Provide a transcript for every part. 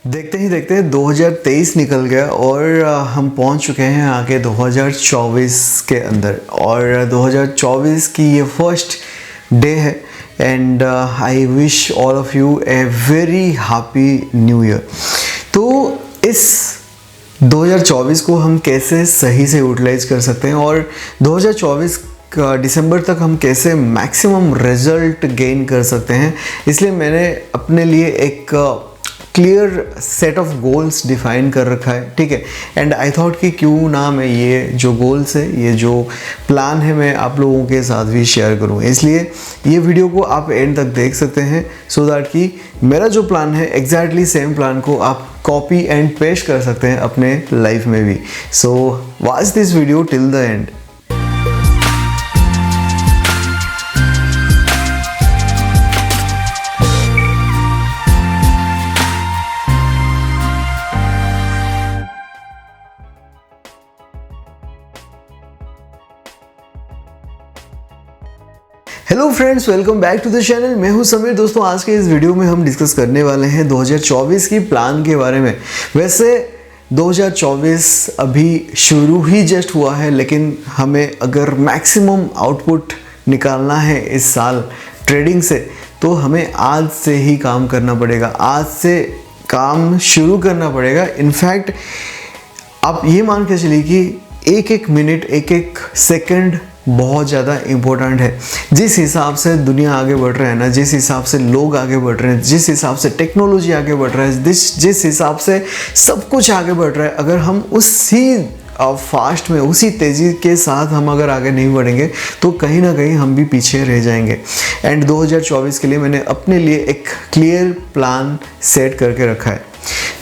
देखते ही देखते 2023 निकल गया और हम पहुंच चुके हैं आगे 2024 के अंदर। और 2024 की ये फर्स्ट डे है and I wish all of U a very happy new year. तो इस 2024 को हम कैसे सही से यूटिलाइज कर सकते हैं और 2024 दिसंबर तक हम कैसे मैक्सिमम रिजल्ट गेन कर सकते हैं, इसलिए मैंने अपने लिए एक clear set of goals define कर रखा है। ठीक है, एंड आई थॉट कि क्यों ना मैं ये जो गोल्स है, ये जो प्लान है, मैं आप लोगों के साथ भी शेयर करूँ। इसलिए ये वीडियो को आप एंड तक देख सकते हैं सो दैट कि मेरा जो प्लान है एग्जैक्टली सेम प्लान को आप कॉपी एंड पेस्ट कर सकते हैं अपने लाइफ में भी। So watch this video till the end. Hello friends, welcome back to the channel. मैं हूं समीर। दोस्तों, आज के इस वीडियो में हम डिस्कस करने वाले हैं 2024 की प्लान के बारे में। वैसे 2024 अभी शुरू ही जस्ट हुआ है, लेकिन हमें अगर मैक्सिमम आउटपुट निकालना है इस साल ट्रेडिंग से, तो हमें आज से ही काम करना पड़ेगा, आज से काम शुरू करना पड़ेगा। इनफैक्ट आप ये मान के चलिए कि एक एक मिनट, एक एक सेकंड बहुत ज़्यादा इम्पोर्टेंट है। जिस हिसाब से दुनिया आगे बढ़ रहा है ना, जिस हिसाब से लोग आगे बढ़ रहे हैं, जिस हिसाब से टेक्नोलॉजी आगे बढ़ रहा है, जिस हिसाब से सब कुछ आगे बढ़ रहा है, अगर हम उसी फास्ट में, उसी तेज़ी के साथ हम अगर आगे नहीं बढ़ेंगे तो कहीं ना कहीं हम भी पीछे रह जाएंगे। एंड 2024 के लिए मैंने अपने लिए एक क्लियर प्लान सेट करके रखा है।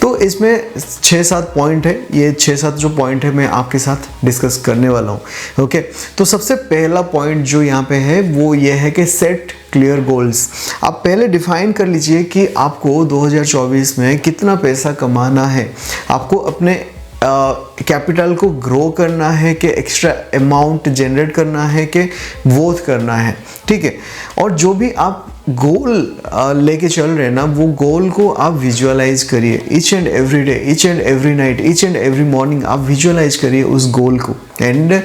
तो इसमें 6-7 पॉइंट है। ये 6-7 जो पॉइंट है मैं आपके साथ डिस्कस करने वाला हूँ। ओके, तो सबसे पहला पॉइंट जो यहाँ पे है वो ये है कि सेट क्लियर गोल्स। आप पहले डिफाइन कर लीजिए कि आपको 2024 में कितना पैसा कमाना है, आपको अपने कैपिटल को ग्रो करना है कि एक्स्ट्रा अमाउंट जनरेट करना है कि वोथ करना है। ठीक है, और जो भी आप गोल लेके चल रहे हैं ना, वो गोल को आप विजुअलाइज करिए each and every day, each and every night, each and every morning आप विजुअलाइज करिए उस गोल को। एंड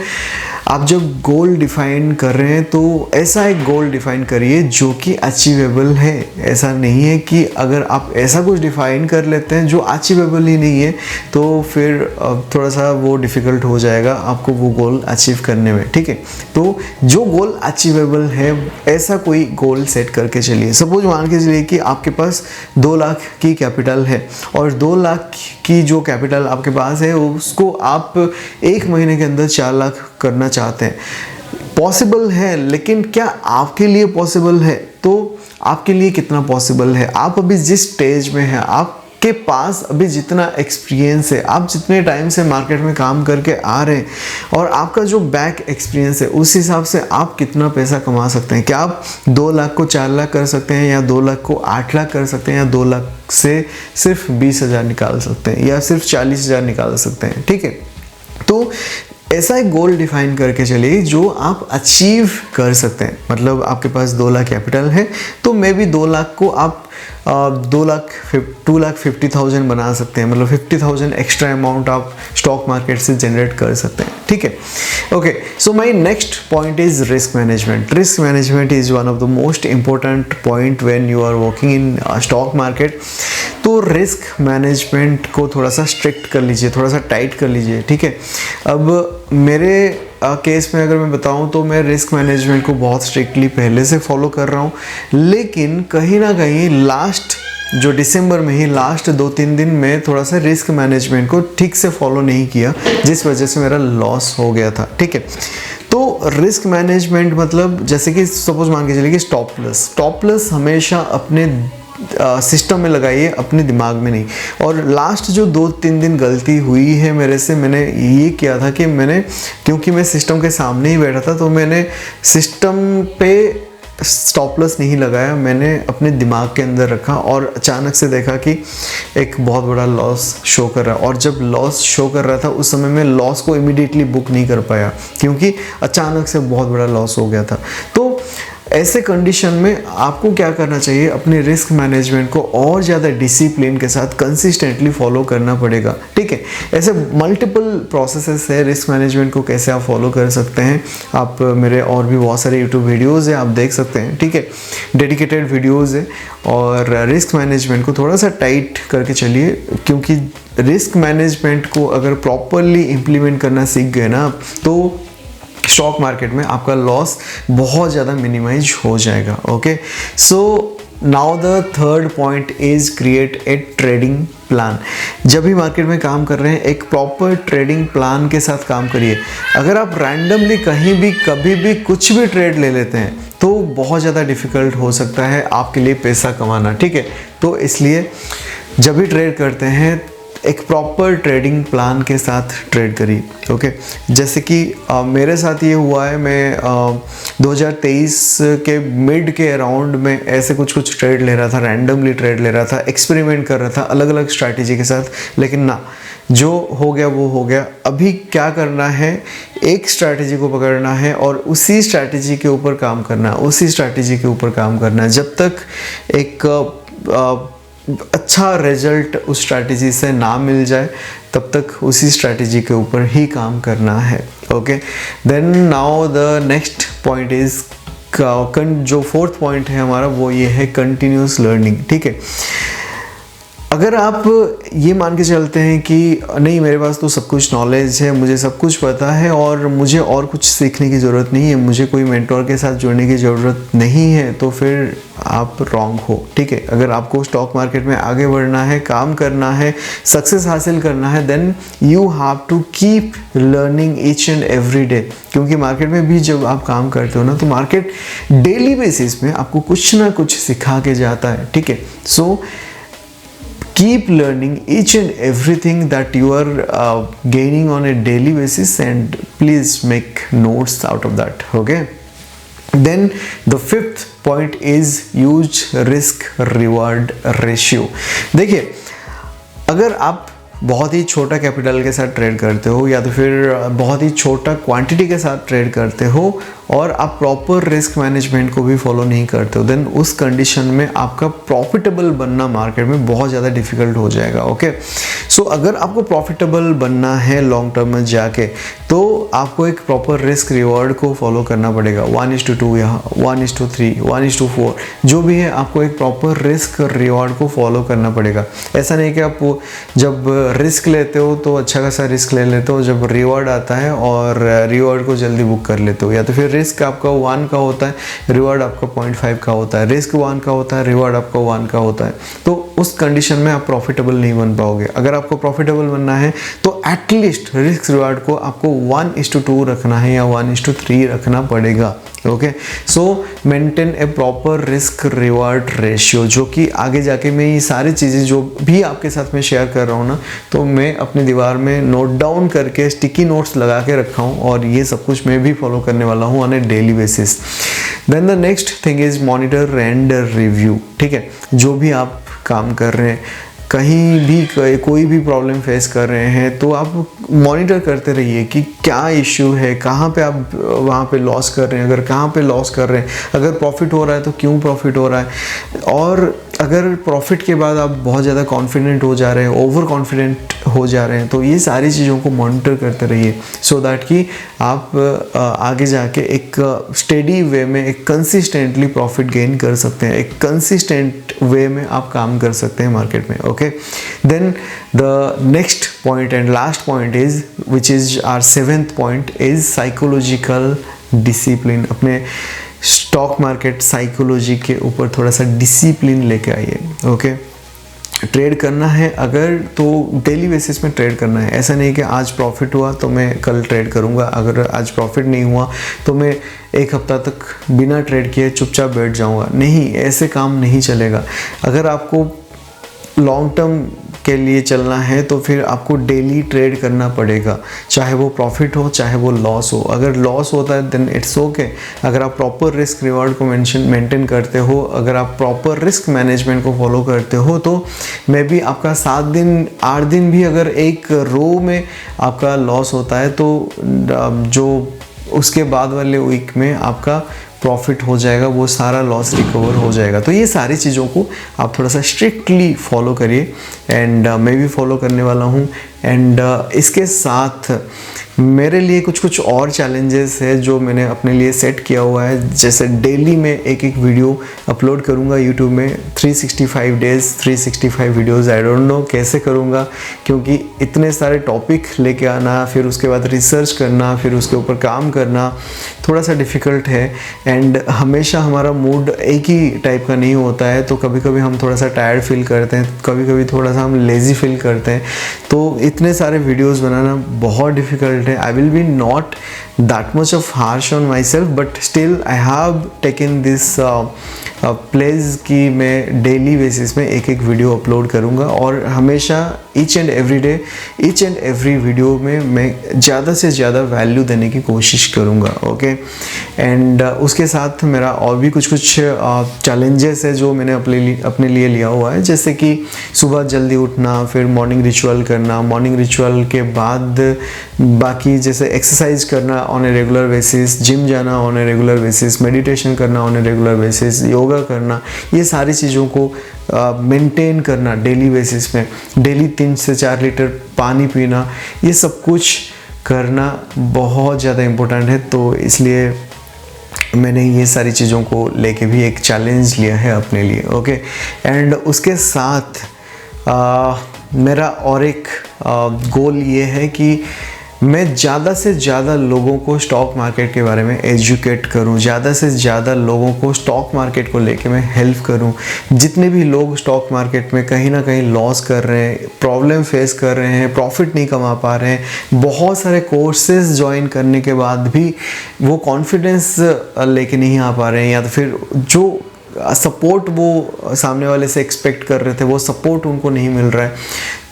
आप जब गोल डिफाइन कर रहे हैं तो ऐसा एक गोल डिफाइन करिए जो कि अचीवेबल है। ऐसा नहीं है कि अगर आप ऐसा कुछ डिफाइन कर लेते हैं जो अचीवेबल ही नहीं है तो फिर थोड़ा सा वो डिफ़िकल्ट हो जाएगा आपको वो गोल अचीव करने में। ठीक है, तो जो गोल अचीवेबल है ऐसा कोई गोल सेट करके चलिए। सपोज मान के चलिए कि आपके पास 2 लाख की कैपिटल है और 2 लाख की जो कैपिटल आपके पास है उसको आप 1 महीने के अंदर 4 लाख करना चाहते हैं। पॉसिबल है, लेकिन क्या आपके लिए पॉसिबल है? तो आपके लिए कितना पॉसिबल है? आप अभी जिस स्टेज में हैं, आपके पास अभी जितना एक्सपीरियंस है, आप जितने टाइम से मार्केट में काम करके आ रहे हैं और आपका जो बैक एक्सपीरियंस है, उस हिसाब से आप कितना पैसा कमा सकते हैं। क्या आप 2 लाख को 4 लाख कर सकते हैं, या 2 लाख को 8 लाख कर सकते हैं, या 2 लाख से सिर्फ 20,000 निकाल सकते हैं, या सिर्फ 40,000 निकाल सकते हैं? ठीक है, तो ऐसा एक गोल डिफाइन करके चलिए जो आप अचीव कर सकते हैं। मतलब आपके पास 2 लाख कैपिटल है तो मे बी 2 लाख को आप 2,50,000 बना सकते हैं। मतलब 50,000 एक्स्ट्रा अमाउंट आप स्टॉक मार्केट से जनरेट कर सकते हैं। ठीक है, okay, so my next point is risk management. Risk management is one of the most important point when you are working in stock market. तो रिस्क मैनेजमेंट को थोड़ा सा स्ट्रिक्ट कर लीजिए, थोड़ा सा टाइट कर लीजिए। ठीक है, अब मेरे केस में अगर मैं बताऊं तो मैं रिस्क मैनेजमेंट को बहुत स्ट्रिक्टली पहले से फॉलो कर रहा हूं, लेकिन कहीं ना कहीं लास्ट जो दिसंबर में ही लास्ट 2-3 दिन में थोड़ा सा रिस्क मैनेजमेंट को ठीक से फॉलो नहीं किया, जिस वजह से मेरा लॉस हो गया था। ठीक है, तो रिस्क मैनेजमेंट मतलब जैसे कि सपोज मान के चलिए कि स्टॉप लॉस हमेशा अपने सिस्टम में लगाइए, अपने दिमाग में नहीं। और लास्ट जो 2-3 दिन गलती हुई है मेरे से, मैंने ये किया था कि क्योंकि मैं सिस्टम के सामने ही बैठा था तो मैंने सिस्टम पे स्टॉप लॉस नहीं लगाया, मैंने अपने दिमाग के अंदर रखा और अचानक से देखा कि एक बहुत बड़ा लॉस शो कर रहा है। और जब लॉस शो कर रहा था उस समय मैं लॉस को इमीडिएटली बुक नहीं कर पाया क्योंकि अचानक से बहुत बड़ा लॉस हो गया था। तो ऐसे कंडीशन में आपको क्या करना चाहिए, अपने रिस्क मैनेजमेंट को और ज़्यादा डिसिप्लिन के साथ कंसिस्टेंटली फॉलो करना पड़ेगा, ठीक है। ऐसे मल्टीपल प्रोसेसेस है रिस्क मैनेजमेंट को कैसे आप फॉलो कर सकते हैं। आप मेरे और भी बहुत सारे यूट्यूब वीडियोज़ हैं, आप देख सकते हैं, ठीक है, डेडिकेटेड वीडियोज़ है। और रिस्क मैनेजमेंट को थोड़ा सा टाइट करके चलिए, क्योंकि रिस्क मैनेजमेंट को अगर प्रॉपरली इम्प्लीमेंट करना सीख गए ना आप, तो स्टॉक मार्केट में आपका लॉस बहुत ज़्यादा मिनिमाइज हो जाएगा। Okay, so now the third point is create a trading plan. जब भी मार्केट में काम कर रहे हैं, एक प्रॉपर ट्रेडिंग प्लान के साथ काम करिए। अगर आप रैंडमली कहीं भी कभी भी कुछ भी ट्रेड ले लेते हैं तो बहुत ज़्यादा डिफ़िकल्ट हो सकता है आपके लिए पैसा कमाना, ठीक है। तो इसलिए जब भी ट्रेड करते हैं एक प्रॉपर ट्रेडिंग प्लान के साथ ट्रेड करिए। ओके, जैसे कि मेरे साथ ये हुआ है, मैं 2023 के मिड के अराउंड में ऐसे कुछ ट्रेड ले रहा था, रैंडमली ट्रेड ले रहा था, एक्सपेरिमेंट कर रहा था अलग अलग स्ट्रैटेजी के साथ, लेकिन ना, जो हो गया वो हो गया। अभी क्या करना है, एक स्ट्रैटेजी को पकड़ना है और उसी स्ट्रैटेजी के ऊपर काम करना है, उसी स्ट्रैटेजी के ऊपर काम करना है। जब तक एक अच्छा रिजल्ट उस स्ट्रैटेजी से ना मिल जाए तब तक उसी स्ट्रैटेजी के ऊपर ही काम करना है। Okay, then now the next point is, जो फोर्थ पॉइंट है हमारा वो ये है कंटिन्यूस लर्निंग, ठीक है। अगर आप ये मान के चलते हैं कि नहीं, मेरे पास तो सब कुछ नॉलेज है, मुझे सब कुछ पता है और मुझे और कुछ सीखने की ज़रूरत नहीं है, मुझे कोई मेंटोर के साथ जुड़ने की ज़रूरत नहीं है, तो फिर आप रॉन्ग हो, ठीक है। अगर आपको स्टॉक मार्केट में आगे बढ़ना है, काम करना है, सक्सेस हासिल करना है, then you have to keep learning each and every day. क्योंकि मार्केट में भी जब आप काम करते हो ना, तो मार्केट डेली बेसिस में आपको कुछ ना कुछ सिखा के जाता है, ठीक है। सो keep learning each and everything that you are gaining on a daily basis, and please make notes out of that. Okay, then the fifth point is use risk reward ratio. देखिए, अगर आप बहुत ही छोटा कैपिटल के साथ trade करते हो या तो फिर बहुत ही छोटा क्वांटिटी के साथ ट्रेड करते हो और आप प्रॉपर रिस्क मैनेजमेंट को भी फॉलो नहीं करते हो, देन उस कंडीशन में आपका प्रॉफिटेबल बनना मार्केट में बहुत ज़्यादा डिफिकल्ट हो जाएगा। ओके, सो अगर आपको प्रॉफिटेबल बनना है लॉन्ग टर्म में जाके, तो आपको एक प्रॉपर रिस्क रिवॉर्ड को फॉलो करना पड़ेगा। 1:2 या 1:3, 1:4 जो भी है, आपको एक प्रॉपर रिस्क रिवॉर्ड को फॉलो करना पड़ेगा। ऐसा नहीं कि आप जब रिस्क लेते हो तो अच्छा खासा रिस्क ले लेते हो, जब रिवॉर्ड आता है और रिवॉर्ड को जल्दी बुक कर लेते हो, या तो फिर रिस्क आपका 1 का होता है, रिवॉर्ड आपका 0.5 का होता है, रिस्क 1 का होता है, रिवॉर्ड आपका 1 का होता है, तो उस कंडीशन में आप प्रॉफिटेबल नहीं बन पाओगे। अगर आपको प्रॉफिटेबल बनना है तो एटलीस्ट रिस्क रिवॉर्ड को आपको 1:2 रखना है या 1:3 रखना पड़ेगा। ओके, सो मेंटेन ए प्रॉपर रिस्क रिवॉर्ड रेशियो, जो कि आगे जाके मैं ये सारी चीज़ें जो भी आपके साथ में शेयर कर रहा हूँ ना, तो मैं अपनी दीवार में नोट डाउन करके स्टिकी नोट्स लगा के रखा हूँ और ये सब कुछ मैं भी फॉलो करने वाला हूँ on a daily basis. Then the next thing is monitor and review, ठीक है। जो भी आप काम कर रहे हैं, कहीं भी कोई भी प्रॉब्लम फेस कर रहे हैं, तो आप मॉनिटर करते रहिए कि क्या इश्यू है, कहाँ पे आप वहाँ पे लॉस कर रहे हैं, अगर कहाँ पे लॉस कर रहे हैं, अगर प्रॉफिट हो रहा है तो क्यों प्रॉफिट हो रहा है, और अगर प्रॉफिट के बाद आप बहुत ज़्यादा कॉन्फिडेंट हो जा रहे हैं, ओवर कॉन्फिडेंट हो जा रहे हैं, तो ये सारी चीज़ों को मॉनिटर करते रहिए, सो दैट कि आप आगे जाके एक स्टेडी वे में एक कंसिस्टेंटली प्रॉफिट गेन कर सकते हैं, एक कंसिस्टेंट वे में आप काम कर सकते हैं मार्केट में। Okay, then the next point and last point is, which is our 7th point, is psychological discipline. अपने स्टॉक मार्केट साइकोलॉजी के ऊपर थोड़ा सा डिसिप्लिन लेके आइए। ओके, ट्रेड करना है अगर, तो डेली बेसिस में ट्रेड करना है। ऐसा नहीं कि आज प्रॉफिट हुआ तो मैं कल ट्रेड करूंगा, अगर आज प्रॉफिट नहीं हुआ तो मैं एक हफ्ता तक बिना ट्रेड किए चुपचाप बैठ जाऊंगा। नहीं, ऐसे काम नहीं चलेगा। अगर आपको लॉन्ग टर्म के लिए चलना है तो फिर आपको डेली ट्रेड करना पड़ेगा, चाहे वो प्रॉफिट हो चाहे वो लॉस हो। अगर लॉस होता है देन इट्स ओके। अगर आप प्रॉपर रिस्क रिवॉर्ड को मेंटेन करते हो, अगर आप प्रॉपर रिस्क मैनेजमेंट को फॉलो करते हो, तो मे बी आपका 7 दिन 8 दिन भी अगर एक रो में आपका लॉस होता है, तो जो उसके बाद वाले वीक में आपका प्रॉफिट हो जाएगा, वो सारा लॉस रिकवर हो जाएगा। तो ये सारी चीज़ों को आप थोड़ा सा स्ट्रिक्टली फॉलो करिए, एंड मैं भी फॉलो करने वाला हूँ। एंड इसके साथ मेरे लिए कुछ और चैलेंजेस है जो मैंने अपने लिए सेट किया हुआ है। जैसे डेली मैं एक वीडियो अपलोड करूँगा यूट्यूब में, 365 days 365 videos. I don't know कैसे करूँगा, क्योंकि इतने सारे टॉपिक लेके आना, फिर उसके बाद रिसर्च करना, फिर उसके ऊपर काम करना थोड़ा सा डिफ़िकल्ट है। एंड हमेशा हमारा मूड एक ही टाइप का नहीं होता है, तो कभी कभी हम थोड़ा सा टायर्ड फील करते हैं, कभी कभी थोड़ा सा हम लेज़ी फील करते हैं। तो इतने सारे वीडियोस बनाना बहुत डिफ़िकल्ट है। आई will B not that much of harsh on my self, but still I have taken this place कि मैं डेली बेसिस में एक वीडियो अपलोड करूँगा, और हमेशा each and every day, each and every video में मैं ज़्यादा से ज़्यादा वैल्यू देने की कोशिश करूँगा। ओके, एंड उसके साथ मेरा और भी कुछ चैलेंजेस है जो मैंने अपने लिए लिया हुआ है। जैसे कि सुबह जल्दी उठना, फिर मॉर्निंग रिचुअल करना, मॉर्निंग रिचुअल के बाद बाकी जैसे एक्सरसाइज करना on a regular basis, gym जाना on a regular basis, meditation करना on a regular basis, yoga करना, ये सारी चीज़ों को मेंटेन करना डेली बेसिस में, डेली 3 से 4 लीटर पानी पीना, ये सब कुछ करना बहुत ज़्यादा इम्पोर्टेंट है। तो इसलिए मैंने ये सारी चीज़ों को लेके भी एक चैलेंज लिया है अपने लिए। ओके, एंड उसके साथ मेरा और एक गोल ये है कि मैं ज़्यादा से ज़्यादा लोगों को स्टॉक मार्केट के बारे में एजुकेट करूं, ज़्यादा से ज़्यादा लोगों को स्टॉक मार्केट को लेके मैं हेल्प करूं। जितने भी लोग स्टॉक मार्केट में कहीं ना कहीं लॉस कर रहे हैं, प्रॉब्लम फेस कर रहे हैं, प्रॉफिट नहीं कमा पा रहे हैं, बहुत सारे कोर्सेज ज्वाइन करने के बाद भी वो कॉन्फिडेंस लेके नहीं आ पा रहे हैं, या तो फिर जो सपोर्ट वो सामने वाले से एक्सपेक्ट कर रहे थे वो सपोर्ट उनको नहीं मिल रहा है।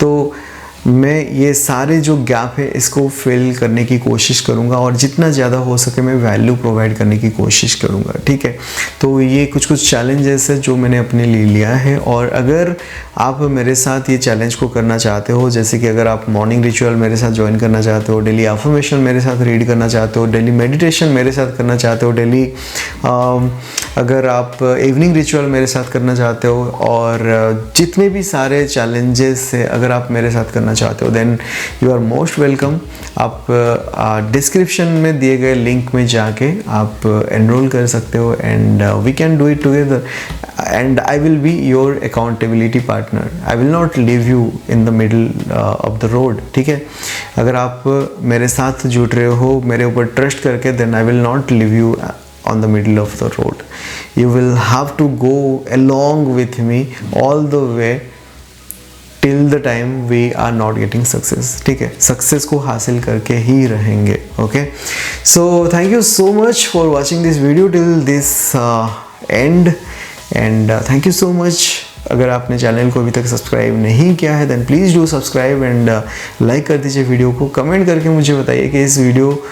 तो मैं ये सारे जो गैप है इसको फिल करने की कोशिश करूँगा, और जितना ज़्यादा हो सके मैं वैल्यू प्रोवाइड करने की कोशिश करूँगा। ठीक है, तो ये कुछ चैलेंजेस है जो मैंने अपने लिए लिया है। और अगर आप मेरे साथ ये चैलेंज को करना चाहते हो, जैसे कि अगर आप मॉर्निंग रिचुअल मेरे साथ ज्वाइन करना चाहते हो, डेली अफर्मेशन मेरे साथ रीड करना चाहते हो, डेली मेडिटेशन मेरे साथ करना चाहते हो, डेली अगर आप इवनिंग रिचुअल मेरे साथ करना चाहते हो, और जितने भी सारे चैलेंजेस है अगर आप मेरे साथ करना चाहते हो, then you are most welcome. आप डिस्क्रिप्शन में दिए गए लिंक में जाके आप एनरोल कर सकते हो, and we can do it together, and I will be your accountability partner. I will not leave you in the middle of the road. ठीक है, अगर आप मेरे साथ जुड़ रहे हो, मेरे ऊपर ट्रस्ट करके, then I will not leave you on the middle of the road. You will have to go along with me all the way till the time we are not getting success. ठीक है, success को हासिल करके ही रहेंगे। Okay, so thank you so much for watching this video till this end, and thank you so much। अगर आपने channel को अभी तक सब्सक्राइब नहीं किया है, then please do subscribe, and like कर दीजिए वीडियो को। कमेंट करके मुझे बताइए कि इस वीडियो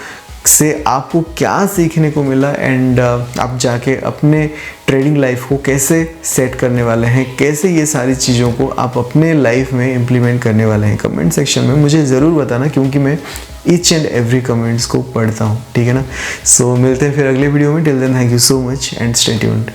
से आपको क्या सीखने को मिला, एंड आप जाके अपने ट्रेडिंग लाइफ को कैसे सेट करने वाले हैं, कैसे ये सारी चीज़ों को आप अपने लाइफ में इम्प्लीमेंट करने वाले हैं। कमेंट सेक्शन में मुझे ज़रूर बताना, क्योंकि मैं ईच एंड एवरी कमेंट्स को पढ़ता हूँ। ठीक है ना, सो मिलते हैं फिर अगले वीडियो में। Till then thank you so much and stay tuned.